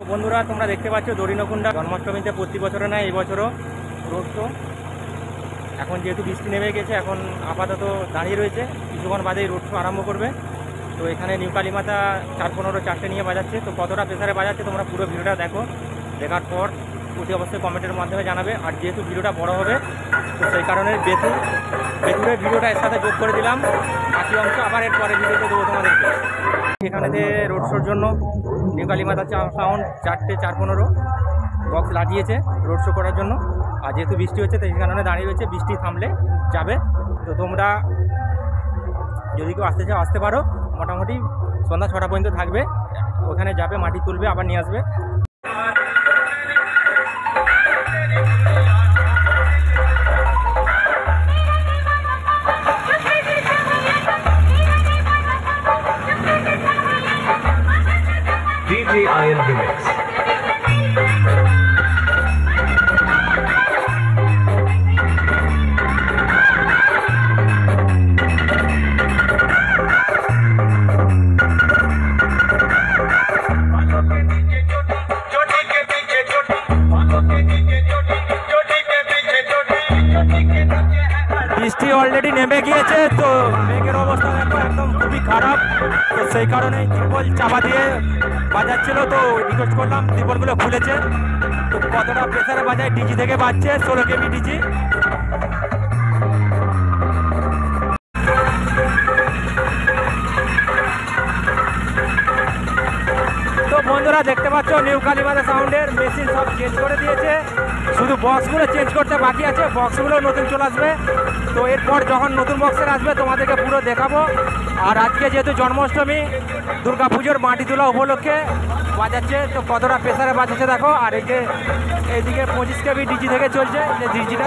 বন্ধুরা তোমরা দেখতে পাচ্ছ দরিনকুণ্ডা জন্মাষ্টমীতে প্রতি বছরে না এই বছরও রোড শো। এখন যেহেতু বৃষ্টি নেমে গেছে এখন আপাতত দাঁড়িয়ে রয়েছে, কিছুক্ষণ বাদেই রোড শো আরম্ভ করবে। তো এখানে নিউ কালীমাতা 4:15 4টে নিয়ে বাজাচ্ছে। তো কতটা প্রেসারে বাজাচ্ছে তোমরা পুরো ভিডিওটা দেখো, দেখার পর অতি অবশ্যই কমেন্টের মাধ্যমে জানাবে। আর যেহেতু ভিডিওটা বড় হবে তো সেই কারণে বেতুরের ভিডিওটা এর সাথে যোগ করে দিলাম, বাকি অংশ আবার এর পরে ভিডিওতে দেবো তোমাদেরকে। এখানে যে রোড শোর জন্য নিউ কালীমাতা সাউন্ড 4টে 4:15 বক্স লাগিয়েছে রোড শো করার জন্য। আর যেহেতু বৃষ্টি হচ্ছে তো এই কারণে দাঁড়িয়ে রয়েছে, বৃষ্টি থামলে যাবে। তো তোমরা যদি কেউ আসতে চাও আসতে পারো, মোটামুটি সন্ধ্যা 6টা পর্যন্ত থাকবে। ওখানে যাবে, মাটি তুলবে, আবার নিয়ে আসবে। DJ Iron Remix. বৃষ্টি অলরেডি নেমে গিয়েছে, তো মেঘের অবস্থা দেখো একদম খুবই খারাপ। তো সেই কারণে ত্রিপল চাপা দিয়ে বাজাচ্ছিল, তো রিকোয়েস্ট করলাম, ত্রিপলগুলো খুলেছে। তো কতটা প্রেসারে বাজায়, ডিজি থেকে বাজছে 16 কেবি ডিজি। তো বন্ধুরা দেখতে পাচ্ছ নিউ কালীমাতা সাউন্ডের মেশিন সব চেঞ্জ করে দিয়েছে, শুধু বক্সগুলো চেঞ্জ করতে বাকি আছে। বক্সগুলো নতুন চলে আসবে, তো এরপর যখন নতুন বক্সের আসবে তোমাদেরকে পুরো দেখাবো। আর আজকে যেহেতু জন্মাষ্টমী, দুর্গাপুজোর মাটি তোলা উপলক্ষে বাজাচ্ছে, তো কতটা প্রেসারে বাজাচ্ছে দেখো। আর এই যে এইদিকে 25 কেবি ডিজি থেকে চলছে যে ডিজিটা।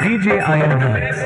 DJ Iron Remix.